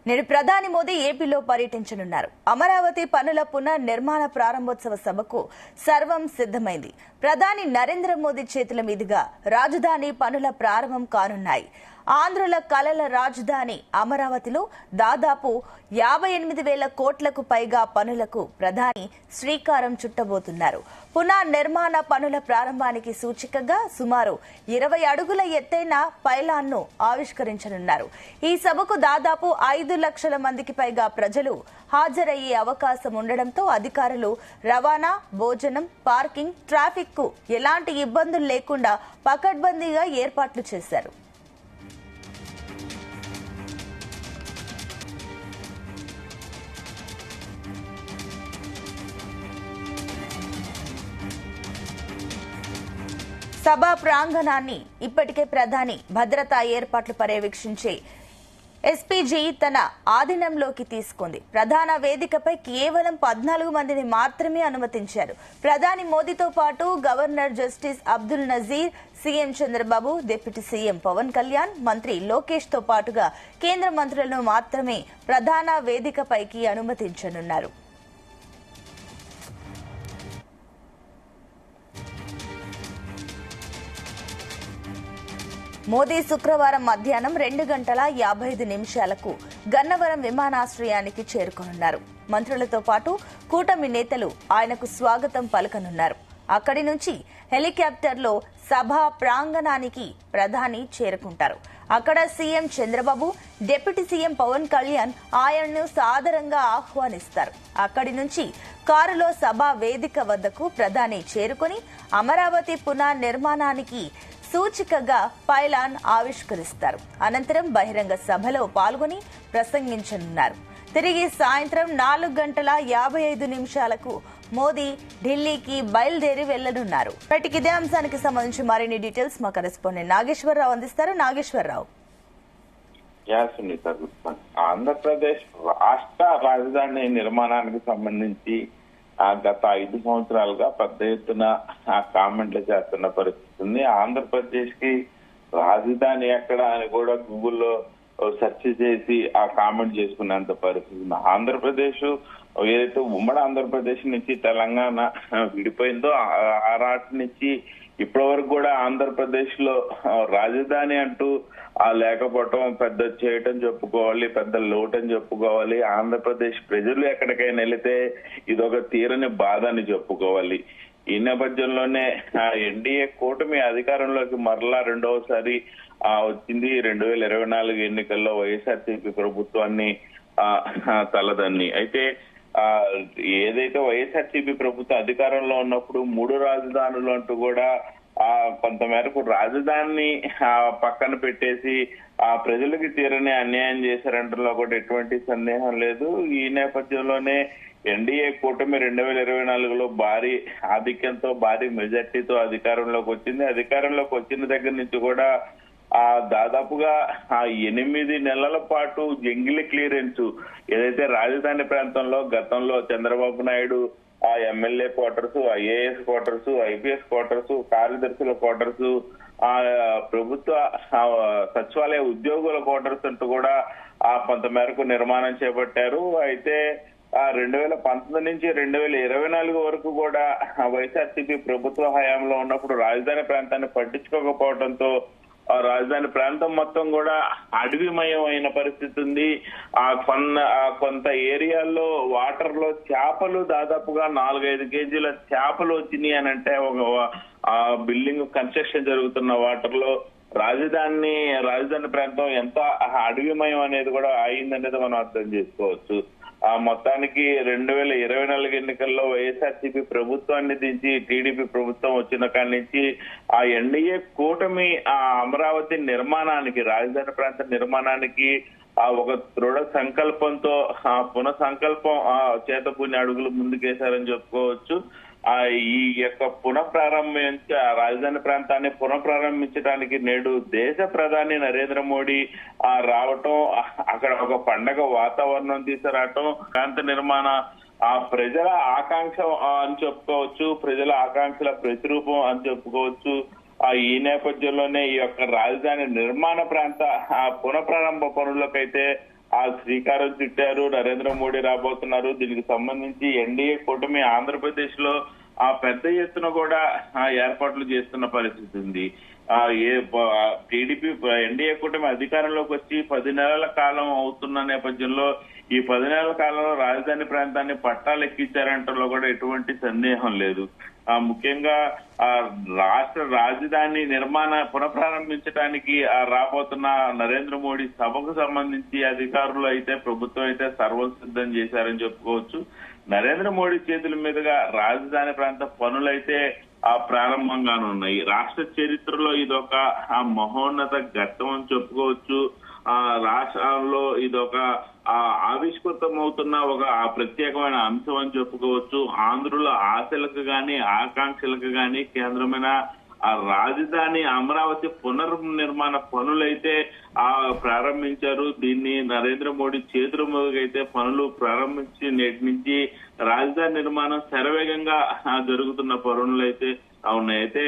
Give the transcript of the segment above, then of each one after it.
నేడు ప్రధాని మోదీ ఏపీలో పర్యటించనున్నారు. అమరావతి పనుల పునర్నిర్మాణ ప్రారంభోత్సవ సభకు సర్వం సిద్ధమైంది. ప్రధాని నరేంద్ర మోదీ చేతుల మీదుగా రాజధాని పనుల ప్రారంభం కానున్నాయి. ఆంధ్రుల కలల రాజధాని అమరావతిలో దాదాపు 58,000 కోట్లకు పైగా పనులకు ప్రధాని శ్రీకారం చుట్టబోతున్నారు. పునర్నిర్మాణ పనుల ప్రారంభానికి సూచికగా సుమారు 20 అడుగుల ఎత్తైన పైలాన్ను ఆవిష్కరించనున్నారు. ఈ సభకు దాదాపు 5 లక్షల మందికి పైగా ప్రజలు హాజరయ్యే అవకాశం ఉండడంతో అధికారులు రవాణా, భోజనం, పార్కింగ్, ట్రాఫిక్ కు ఎలాంటి ఇబ్బందులు లేకుండా పకడ్బందీగా ఏర్పాట్లు చేశారు. సభా ప్రాంగణాన్ని ఇప్పటికే ప్రధాని భద్రతా ఏర్పాట్లు పర్యవేక్షించే ఎస్పీజీ తన ఆధీనంలోకి తీసుకుంది. ప్రధాన వేదికపై కేవలం 14 మందిని మాత్రమే అనుమతించారు. ప్రధాని మోదీతో పాటు governor justice Abdul Nazeer, CM Chandrababu, deputy CM Pawan Kalyan, మంత్రి లోకేష్ తో పాటుగా కేంద్ర మంత్రులను మాత్రమే ప్రధాన వేదికపైకి అనుమతించనున్నారు. మోదీ శుక్రవారం మధ్యాహ్నం 2:55 గన్నవరం విమానాశ్రయానికి చేరుకోనున్నారు. మంత్రులతో పాటు కూటమి నేతలు ఆయనకు స్వాగతం పలకనున్నారు. అక్కడి నుంచి హెలికాప్టర్లో సభా ప్రాంగణానికి ప్రధాని చేరుకుంటారు. అక్కడ CM Chandrababu, deputy CM Pawan Kalyan ఆయనను సాదరంగా ఆహ్వానిస్తారు. అక్కడి నుంచి కారులో సభా వేదిక వద్దకు ప్రధాని చేరుకుని అమరావతి పునర్నిర్మాణానికి సూచికగా పైలాన్ ఆవిష్కరిస్తారు. అనంతరం బహిరంగ సభలో పాల్గొని ప్రసంగించనున్నారు. తిరిగి సాయంత్రం 4:55 మోదీ ఢిల్లీకి బయలుదేరి వెళ్లనున్నారు. ఇదే అంశానికి సంబంధించి మరిన్ని డీటెయిల్స్ మా కరెస్పాండెంట్ నాగేశ్వరరావు అందిస్తారు. నాగేశ్వరరావు. ఆంధ్రప్రదేశ్ రాష్ట్ర రాజధాని నిర్మాణానికి సంబంధించి గత 5 సంవత్సరాలుగా పెద్ద ఎత్తున కామెంట్లు చేస్తున్న పరిస్థితి ఉంది. ఆంధ్రప్రదేశ్ కి రాజధాని ఎక్కడ అని కూడా గూగుల్లో సెర్చ్ చేసి ఆ కామెంట్ చేసుకునేంత పరిస్థితి ఉంది. ఆంధ్రప్రదేశ్ ఏదైతే ఉమ్మడి ఆంధ్రప్రదేశ్ నుంచి తెలంగాణ విడిపోయిందో ఆ రాటి నుంచి ఇప్పటి వరకు కూడా ఆంధ్రప్రదేశ్ లో రాజధాని అంటూ లేకపోవటం పెద్ద చేయటం చెప్పుకోవాలి, పెద్ద లోటని చెప్పుకోవాలి. ఆంధ్రప్రదేశ్ ప్రజలు ఎక్కడికైనా వెళితే ఇదొక తీరని బాధ అని చెప్పుకోవాలి. ఈ నేపథ్యంలోనే ఎన్డీఏ కూటమి అధికారంలోకి మరలా రెండవసారి వచ్చింది. 2024 ఎన్నికల్లో వైఎస్ఆర్సీపీ ప్రభుత్వాన్ని తలదన్ని. అయితే ఏదైతే వైఎస్ఆర్సీపీ ప్రభుత్వం అధికారంలో ఉన్నప్పుడు 3 రాజధానులు అంటూ కూడా కొంతమేరకు రాజధానిని పక్కన పెట్టేసి ప్రజలకి తీరని అన్యాయం చేశారంటలో కూడా ఎటువంటి సందేహం లేదు. ఈ నేపథ్యంలోనే ఎన్డీఏ కూటమి 2024లో భారీ ఆధిక్యంతో, భారీ మెజార్టీతో అధికారంలోకి వచ్చింది. అధికారంలోకి వచ్చిన దగ్గర నుంచి కూడా దాదాపుగా 8 నెలల పాటు జంగిల్ క్లియరెన్స్ ఏదైతే రాజధాని ప్రాంతంలో గతంలో Chandrababu Naidu MLA quarters, IAS quarters, IPS quarters, కార్యదర్శుల క్వార్టర్స్, ప్రభుత్వ సచివాలయ ఉద్యోగుల క్వార్టర్స్ అంటూ కూడా కొంతమేరకు నిర్మాణం చేపట్టారు. అయితే 2019 నుంచి 2024 వరకు కూడా వైఎస్ఆర్సీపీ ప్రభుత్వ హయాంలో ఉన్నప్పుడు రాజధాని ప్రాంతాన్ని పట్టించుకోకపోవడంతో రాజధాని ప్రాంతం మొత్తం కూడా అడవిమయం అయిన పరిస్థితి ఉంది. కొంత ఏరియాల్లో వాటర్ లో చేపలు దాదాపుగా 4-5 కేజీల చేపలు వచ్చినాయి అని అంటే ఒక బిల్డింగ్ కన్స్ట్రక్షన్ జరుగుతున్న వాటర్ లో రాజధాని ప్రాంతం ఎంత అడవిమయం అనేది కూడా అయిందనేది మనం అర్థం చేసుకోవచ్చు. మొత్తానికి 2024 ఎన్నికల్లో వైఎస్ఆర్సీపీ ప్రభుత్వాన్ని దించి టీడీపీ ప్రభుత్వం వచ్చిన కాడి నుంచి ఎన్డీఏ కూటమి అమరావతి నిర్మాణానికి, రాజధాని ప్రాంత నిర్మాణానికి ఒక దృఢ సంకల్పంతో పునఃసంకల్పం చేతబూని అడుగులు ముందుకేశారని చెప్పుకోవచ్చు. ఈ యొక్క రాజధాని ప్రాంతాన్ని పునఃప్రారంభించడానికి నేడు దేశ ప్రధాని నరేంద్ర మోడీ రావటం, అక్కడ ఒక పండగ వాతావరణం తీసుకురావటం, ప్రాంత నిర్మాణ ప్రజల ఆకాంక్ష అని చెప్పుకోవచ్చు, ప్రజల ఆకాంక్షల ప్రతిరూపం అని చెప్పుకోవచ్చు. ఈ నేపథ్యంలోనే ఈ యొక్క రాజధాని నిర్మాణ ప్రాంత పునఃప్రారంభ పనులకైతే ఆ శ్రీకారం చుట్టారు. నరేంద్ర మోడీ రాబోతున్నారు. దీనికి సంబంధించి ఎన్డీఏ కూటమి ఆంధ్రప్రదేశ్ లో పెద్ద ఎత్తున కూడా ఏర్పాట్లు చేస్తున్న పరిస్థితి ఉంది. టీడీపీ ఎన్డీఏ కూటమి అధికారంలోకి వచ్చి 10 నెలల కాలం అవుతున్న నేపథ్యంలో ఈ 10 నెలల కాలంలో రాజధాని ప్రాంతాన్ని పట్టాలెక్కించారంటలో కూడా ఎటువంటి సందేహం లేదు. ముఖ్యంగా రాష్ట్ర రాజధాని పునఃప్రారంభించడానికి రాబోతున్న నరేంద్ర మోడీ సభకు సంబంధించి అధికారులు అయితే ప్రభుత్వం అయితే సర్వం సిద్ధం చేశారని చెప్పుకోవచ్చు. నరేంద్ర మోడీ చేతుల మీదుగా రాజధాని ప్రాంత పనులైతే ప్రారంభంగానున్నాయి. రాష్ట్ర చరిత్రలో ఇదొక మహోన్నత ఘట్టం అని చెప్పుకోవచ్చు. రాష్ట్రాల్లో ఇదొక ఆవిష్కృతమవుతున్న ఒక ప్రత్యేకమైన అంశం అని చెప్పుకోవచ్చు. ఆంధ్రుల ఆశలకు గాని ఆకాంక్షలకు గాని కేంద్రమైన రాజధాని అమరావతి పునర్నిర్మాణ పనులైతే ప్రారంభించారు. దీన్ని నరేంద్ర మోడీ చేతుల మీదుగా అయితే పనులు ప్రారంభించి నేటి నుంచి రాజధాని నిర్మాణం శరవేగంగా జరుగుతున్న పనులైతే ఉన్నాయి. అయితే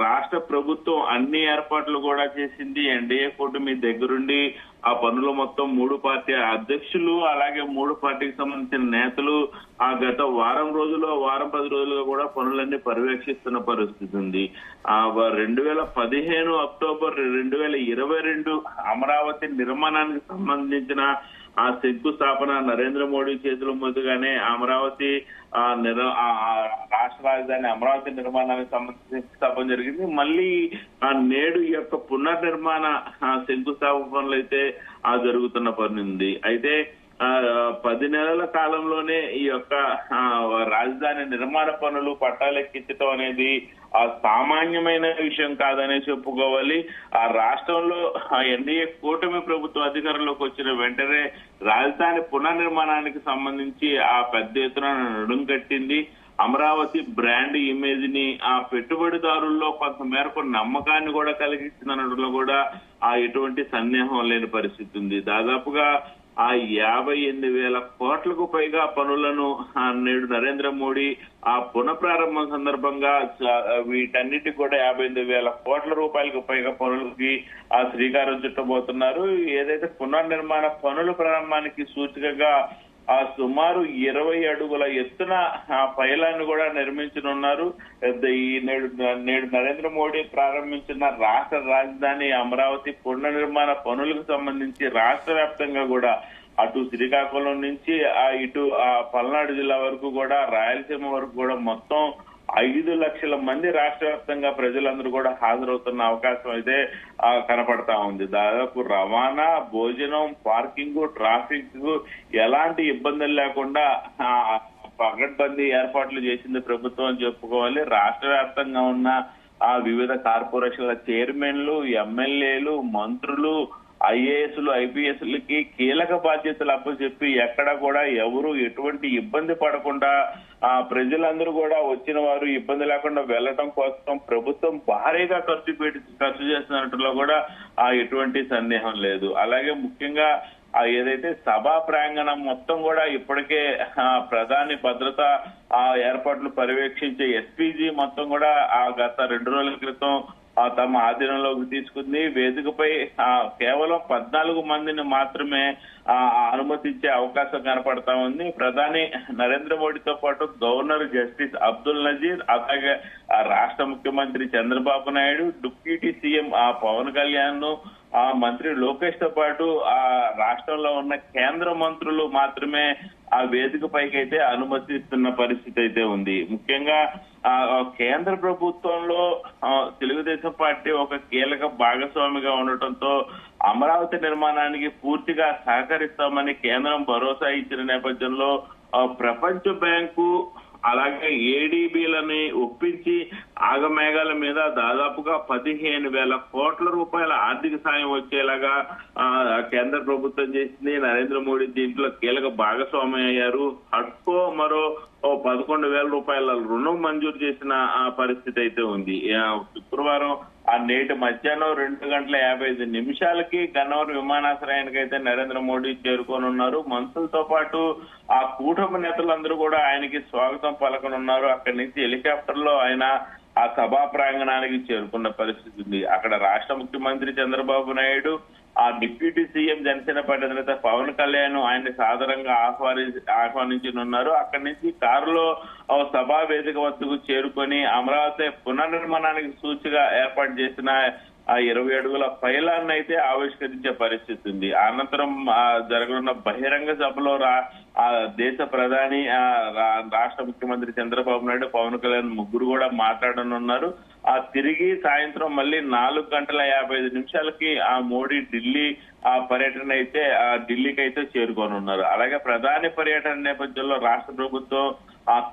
రాష్ట్ర ప్రభుత్వం అన్ని ఏర్పాట్లు కూడా చేసింది. ఎన్డీఏ కూటమి దగ్గరుండి ఆ పనులు మొత్తం 3 పార్టీ అధ్యక్షులు అలాగే 3 పార్టీకి సంబంధించిన నేతలు గత వారం 10 రోజులుగా కూడా పనులన్నీ పర్యవేక్షిస్తున్న పరిస్థితి ఉంది. 2015 అక్టోబర్ 2022 అమరావతి నిర్మాణానికి సంబంధించిన శంకుస్థాపన నరేంద్ర మోడీ చేతుల మీదుగానే అమరావతి రాష్ట్ర రాజధాని అమరావతి నిర్మాణానికి సంబంధించి శంకుస్థాపన జరిగింది. మళ్ళీ నేడు ఈ యొక్క పునర్నిర్మాణ శంకుస్థాపన పనులు అయితే జరుగుతున్న పని ఉంది. అయితే 10 నెలల కాలంలోనే ఈ యొక్క రాజధాని నిర్మాణ పనులు పట్టాలెక్కించడం అనేది సామాన్యమైన విషయం కాదనే చెప్పుకోవాలి. రాష్ట్రంలో ఎన్డీఏ కూటమి ప్రభుత్వం అధికారంలోకి వచ్చిన వెంటనే రాజధాని పునర్నిర్మాణానికి సంబంధించి పెద్ద ఎత్తున నడుం కట్టింది. అమరావతి బ్రాండ్ ఇమేజ్ ని పెట్టుబడిదారుల్లో కొంత మేరకు నమ్మకాన్ని కూడా కలిగించిందనడంలో కూడా ఎటువంటి సందేహం లేని పరిస్థితి ఉంది. దాదాపుగా 58,000 కోట్లకు పైగా పనులను నేడు నరేంద్ర మోడీ పునఃప్రారంభం సందర్భంగా వీటన్నిటికి కూడా 58,000 కోట్ల రూపాయలకు పైగా పనులకి శ్రీకారం చుట్టబోతున్నారు. ఏదైతే పునర్నిర్మాణ పనుల ప్రారంభానికి సూచికగా సుమారు 20 అడుగుల ఎత్తున పైలాన్ని కూడా నిర్మించనున్నారు. ఈ నేడు నరేంద్ర మోడీ ప్రారంభించిన రాష్ట్ర రాజధాని అమరావతి పునర్నిర్మాణ పనులకు సంబంధించి రాష్ట్ర వ్యాప్తంగా కూడా అటు శ్రీకాకుళం నుంచి ఇటు పల్నాడు జిల్లా వరకు కూడా రాయలసీమ వరకు కూడా మొత్తం 5 లక్షల మంది రాష్ట్ర వ్యాప్తంగా ప్రజలందరూ కూడా హాజరవుతున్న అవకాశం అయితే కనపడతా ఉంది. దాదాపు రవాణా, భోజనం, పార్కింగ్, ట్రాఫిక్ ఎలాంటి ఇబ్బందులు లేకుండా పకడ్బందీ ఏర్పాట్లు చేసింది ప్రభుత్వం అని చెప్పుకోవాలి. రాష్ట్ర వ్యాప్తంగా ఉన్న వివిధ కార్పొరేషన్ల చైర్మన్లు, ఎమ్మెల్యేలు, మంత్రులు, ఐఏఎస్లు, ఐపీఎస్లకి కీలక బాధ్యతలు అప్పచెప్పి ఎక్కడ కూడా ఎవరు ఎటువంటి ఇబ్బంది పడకుండా ప్రజలందరూ కూడా వచ్చిన వారు ఇబ్బంది లేకుండా వెళ్లడం కోసం ప్రభుత్వం భారీగా ఖర్చు చేస్తున్నట్లో కూడా ఎటువంటి సందేహం లేదు. అలాగే ముఖ్యంగా ఏదైతే సభా ప్రాంగణం మొత్తం కూడా ఇప్పటికే ప్రధాని భద్రతా ఏర్పాట్లు పర్యవేక్షించే ఎస్పీజీ మొత్తం కూడా గత 2 రోజుల క్రితం తమ ఆధీనంలోకి తీసుకుంది. వేదికపై కేవలం 14 మందిని మాత్రమే అనుమతించే అవకాశం కనపడతా ఉంది. ప్రధాని నరేంద్ర మోడీతో పాటు గవర్నర్ జస్టిస్ అబ్దుల్ నజీర్, అలాగే రాష్ట్ర ముఖ్యమంత్రి చంద్రబాబు నాయుడు, డిప్యూటీ సీఎం పవన్ కళ్యాణ్, మంత్రి లోకేష్ తో పాటు రాష్ట్రంలో ఉన్న కేంద్ర మంత్రులు మాత్రమే వేదిక పైకి అయితే అనుమతిస్తున్న పరిస్థితి అయితే ఉంది. ముఖ్యంగా కేంద్ర ప్రభుత్వంలో తెలుగుదేశం పార్టీ ఒక కీలక భాగస్వామిగా ఉండటంతో అమరావతి నిర్మాణానికి పూర్తిగా సహకరిస్తామని కేంద్రం భరోసా ఇచ్చిన నేపథ్యంలో ప్రపంచ బ్యాంకు అలాగే ఏడీబీలని ఒప్పించి ఆగమేఘాల మీద దాదాపుగా 15,000 కోట్ల రూపాయల ఆర్థిక సాయం వచ్చేలాగా కేంద్ర ప్రభుత్వం చేసింది. నరేంద్ర మోడీ దీంట్లో కీలక భాగస్వామి అయ్యారు. హట్కో మరో 11,000 రూపాయల రుణం మంజూరు చేసిన పరిస్థితి అయితే ఉంది. శుక్రవారం నేటి మధ్యాహ్నం 2:55 గన్నవరం విమానాశ్రయానికి అయితే నరేంద్ర మోడీ చేరుకోనున్నారు. మంత్రులతో పాటు కూటమి నేతలందరూ కూడా ఆయనకి స్వాగతం పలకనున్నారు. అక్కడి నుంచి హెలికాప్టర్ లో ఆయన సభా ప్రాంగణానికి చేరుకున్న పరిస్థితి ఉంది. అక్కడ రాష్ట్ర ముఖ్యమంత్రి చంద్రబాబు నాయుడు, ఆ డిప్యూటీ సీఎం జనసేన పార్టీ అధినేత పవన్ కళ్యాణ్ ఆయన్ని సాదరంగా ఆహ్వానించనున్నారు. అక్కడి నుంచి కారులో సభా వేదిక వద్దకు చేరుకొని అమరావతి పునర్నిర్మాణానికి సూచిగా ఏర్పాటు చేసిన ఆ 20 అడుగుల పైలాన్ని అయితే ఆవిష్కరించే పరిస్థితి ఉంది. అనంతరం జరగనున్న బహిరంగ సభలో ఆ దేశ ప్రధాని రాష్ట్ర ముఖ్యమంత్రి చంద్రబాబు నాయుడు, పవన్ కళ్యాణ్ ముగ్గురు కూడా మాట్లాడనున్నారు. తిరిగి సాయంత్రం మళ్ళీ 4:55 ఆ మోడీ ఢిల్లీ పర్యటన అయితే ఢిల్లీకి అయితే చేరుకోనున్నారు. అలాగే ప్రధాని పర్యటన నేపథ్యంలో రాష్ట్ర ప్రభుత్వం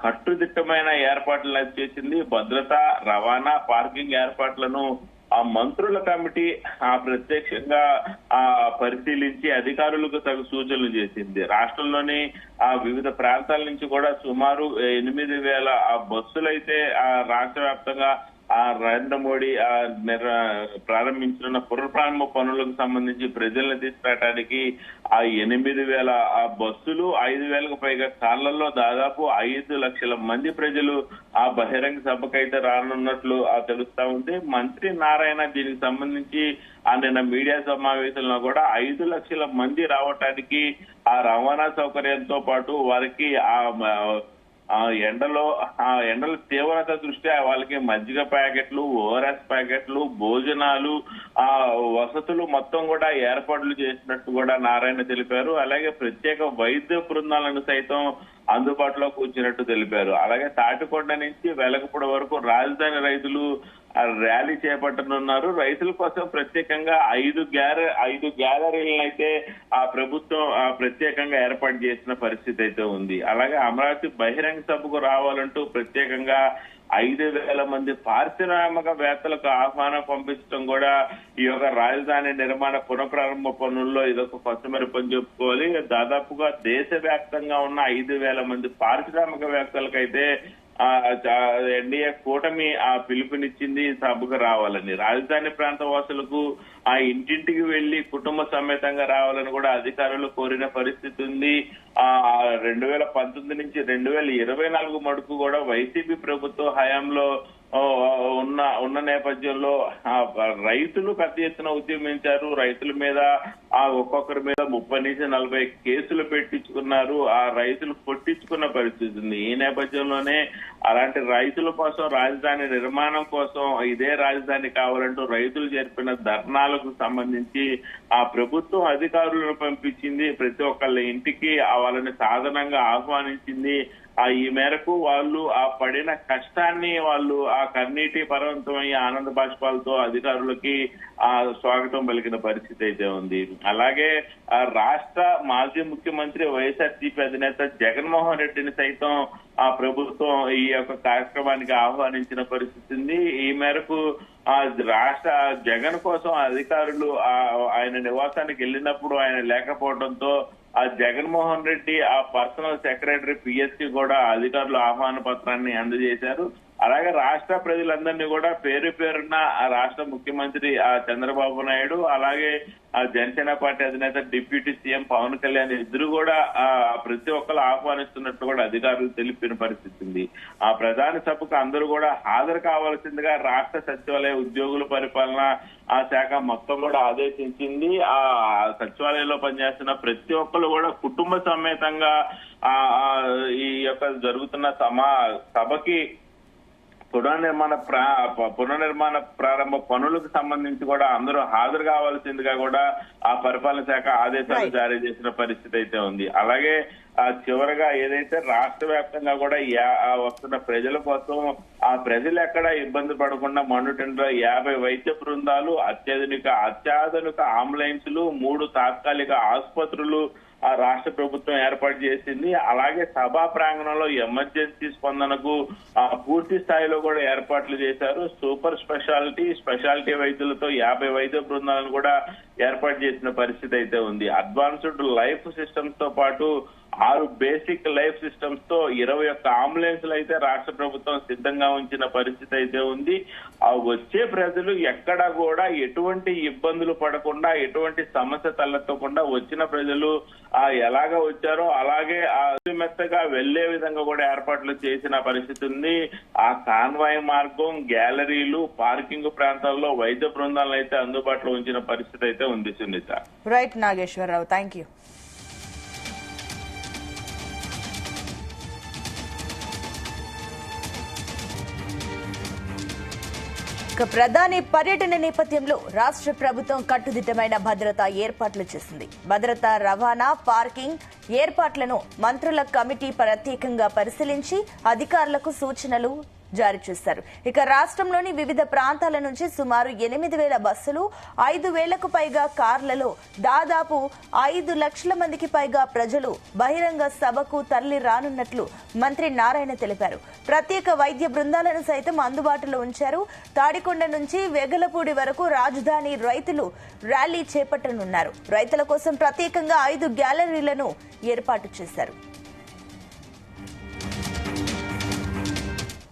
కట్టుదిట్టమైన ఏర్పాట్లు చేసింది. భద్రత, రవాణా, పార్కింగ్ ఏర్పాట్లను ఆ మంత్రుల కమిటీ ప్రత్యక్షంగా పరిశీలించి అధికారులకు తగు సూచనలు చేసింది. రాష్ట్రంలోని వివిధ ప్రాంతాల నుంచి కూడా సుమారు 8,000 బస్సులైతే రాష్ట్ర వ్యాప్తంగా నరేంద్ర మోడీ ప్రారంభించిన పునఃప్రారంభ పనులకు సంబంధించి ప్రజలను తీసుకురావడానికి 8,000 బస్సులు, 5,000కు పైగా కార్లలో దాదాపు 5 లక్షల మంది ప్రజలు ఆ బహిరంగ సభకైతే రానున్నట్లు తెలుస్తా ఉంది. మంత్రి నారాయణ దీనికి సంబంధించి నిన్న మీడియా సమావేశంలో కూడా 5 లక్షల మంది రావటానికి ఆ రవాణా సౌకర్యంతో పాటు వారికి ఎండల తీవ్రత దృష్ట్యా వాళ్ళకి మజ్జిగ ప్యాకెట్లు, ఓఆర్ఎస్ ప్యాకెట్లు, భోజనాలు, వసతులు మొత్తం కూడా ఏర్పాట్లు చేసినట్టు కూడా నారాయణ తెలిపారు. అలాగే ప్రత్యేక వైద్య బృందాలను సైతం అందుబాటులోకి వచ్చినట్టు తెలిపారు. అలాగే తాటికొండ నుంచి వెలగపూడి వరకు రాజధాని రైతులు ర్యాలీ చేపట్టనున్నారు. రైతుల కోసం ప్రత్యేకంగా 5 గ్యాలరీలను అయితే ప్రభుత్వం ప్రత్యేకంగా ఏర్పాటు చేసిన పరిస్థితి అయితే ఉంది. అలాగే అమరావతి బహిరంగ సభకు రావాలంటూ ప్రత్యేకంగా 5,000 మంది పారిశ్రామికవేత్తలకు ఆహ్వానం పంపించడం కూడా ఈ యొక్క రాజధాని నిర్మాణ పునఃప్రారంభ పనుల్లో ఇదొక పసుమరిపని చెప్పుకోవాలి. దాదాపుగా దేశవ్యాప్తంగా ఉన్న 5,000 మంది పారిశ్రామికవేత్తలకైతే ఎన్డీఏ కూటమి పిలుపునిచ్చింది సభకు రావాలని. రాజధాని ప్రాంత వాసులకు ఇంటింటికి వెళ్లి కుటుంబ సమేతంగా రావాలని కూడా అధికారులు కోరిన పరిస్థితి ఉంది. 2019 నుంచి 2024 మటుకు కూడా వైసీపీ ప్రభుత్వ హయాంలో ఉన్న నేపథ్యంలో రైతులు పెద్ద ఎత్తున ఉద్యమించారు. రైతుల మీద ఒక్కొక్కరి మీద 30 నుంచి 40 కేసులు పెట్టించుకున్నారు. ఆ రైతులు కొట్టించుకున్న పరిస్థితి ఉంది. ఈ నేపథ్యంలోనే అలాంటి రైతుల కోసం, రాజధాని నిర్మాణం కోసం ఇదే రాజధాని కావాలంటూ రైతులు జరిపిన ధర్నాలకు సంబంధించి ప్రభుత్వం అధికారులను పంపించింది. ప్రతి ఒక్కళ్ళ ఇంటికి వాళ్ళని సాధనంగా ఆహ్వానించింది. ఈ మేరకు వాళ్ళు పడిన కష్టాన్ని వాళ్ళు కన్నీటి పర్వంతమయ్యే ఆనంద బాష్పాలతో అధికారులకి స్వాగతం పలికిన పరిస్థితి అయితే ఉంది. అలాగే రాష్ట్ర మాజీ ముఖ్యమంత్రి వైఎస్ఆర్సీపీ అధినేత జగన్మోహన్ రెడ్డిని సైతం ప్రభుత్వం ఈ యొక్క కార్యక్రమానికి ఆహ్వానించిన పరిస్థితి ఉంది. ఈ మేరకు రాష్ట్ర జగన్ కోసం అధికారులు ఆయన నివాసానికి వెళ్ళినప్పుడు ఆయన లేకపోవడంతో జగన్మోహన్ రెడ్డి పర్సనల్ సెక్రటరీ పిఎస్కి కూడా అధికారులు ఆహ్వాన పత్రాన్ని అందజేశారు. అలాగే రాష్ట్ర ప్రజలందరినీ కూడా పేరు పేరున రాష్ట్ర ముఖ్యమంత్రి చంద్రబాబు నాయుడు, అలాగే జనసేన పార్టీ అధినేత డిప్యూటీ సీఎం పవన్ కళ్యాణ్ ఇద్దరు కూడా ప్రతి ఒక్కరు ఆహ్వానిస్తున్నట్టు కూడా అధికారులు తెలిపిన పరిస్థితి ఉంది. ప్రధాని సభకు అందరూ కూడా హాజరు కావాల్సిందిగా రాష్ట్ర సచివాలయ ఉద్యోగుల పరిపాలన శాఖ మొత్తం కూడా ఆదేశించింది. సచివాలయంలో పనిచేస్తున్న ప్రతి ఒక్కరు కూడా కుటుంబ సమేతంగా ఈ యొక్క జరుగుతున్న సభకి పునర్నిర్మాణ ప్రారంభ పనులకు సంబంధించి కూడా అందరూ హాజరు కావాల్సిందిగా కూడా పరిపాలన శాఖ ఆదేశాలు జారీ చేసిన పరిస్థితి అయితే ఉంది. అలాగే చివరగా ఏదైతే రాష్ట్ర వ్యాప్తంగా కూడా వస్తున్న ప్రజల కోసం ప్రజలు ఎక్కడ ఇబ్బంది పడకుండా మన్నుటెండలో 50 వైద్య బృందాలు, అత్యాధునిక అంబులెన్సులు, 3 తాత్కాలిక ఆసుపత్రులు రాష్ట్ర ప్రభుత్వం ఏర్పాటు చేసింది. అలాగే సభా ప్రాంగణంలో ఎమర్జెన్సీ స్పందనకు పూర్తి స్థాయిలో కూడా ఏర్పాట్లు చేశారు. సూపర్ స్పెషాలిటీ వైద్యులతో 50 వైద్య బృందాలను కూడా ఏర్పాటు చేసిన పరిస్థితి అయితే ఉంది. అడ్వాన్స్డ్ లైఫ్ సిస్టమ్స్ తో పాటు 6 బేసిక్ లైఫ్ సిస్టమ్స్ తో 21 అంబులెన్స్లు అయితే రాష్ట్ర ప్రభుత్వం సిద్ధంగా ఉంచిన పరిస్థితి అయితే ఉంది. వచ్చే ప్రజలు ఎక్కడ కూడా ఎటువంటి ఇబ్బందులు పడకుండా, ఎటువంటి సమస్య తలెత్తకుండా వచ్చిన ప్రజలు ఎలాగ వచ్చారో అలాగే మెత్తగా వెళ్లే విధంగా కూడా ఏర్పాట్లు చేసిన పరిస్థితి ఉంది. ఆ కాన్వాయ్ మార్గం, గ్యాలరీలు, పార్కింగ్ ప్రాంతాల్లో వైద్య బృందాలను అయితే అందుబాటులో ఉంచిన పరిస్థితి అయితే ఉంది Sunitha. Right Nageswararao, thank you. ప్రధాని పర్యటన నేపథ్యంలో రాష్ట్ర ప్రభుత్వం కట్టుదిట్టమైన భద్రతా ఏర్పాట్లు చేసింది. భద్రత, రవాణా, పార్కింగ్ ఏర్పాట్లను మంత్రుల కమిటీ ప్రత్యేకంగా పరిశీలించి అధికారులకు సూచనలు జారీ చేశారు. ఇక రాష్ట్రంలోని వివిధ ప్రాంతాల నుంచి సుమారు 8,000 బస్సులు, 5,000కు పైగా కార్లలో దాదాపు 5 లక్షల మందికి పైగా ప్రజలు బహిరంగ సభకు తరలి రానున్నట్లు మంత్రి నారాయణ తెలిపారు. ప్రత్యేక వైద్య బృందాలను సైతం అందుబాటులో ఉంచారు. తాడికొండ నుంచి వెగలపూడి వరకు రాజధాని రైతులు ర్యాలీ చేపట్టనున్నారు. రైతుల కోసం ప్రత్యేకంగా 5 గ్యాలరీలను ఏర్పాటు చేశారు.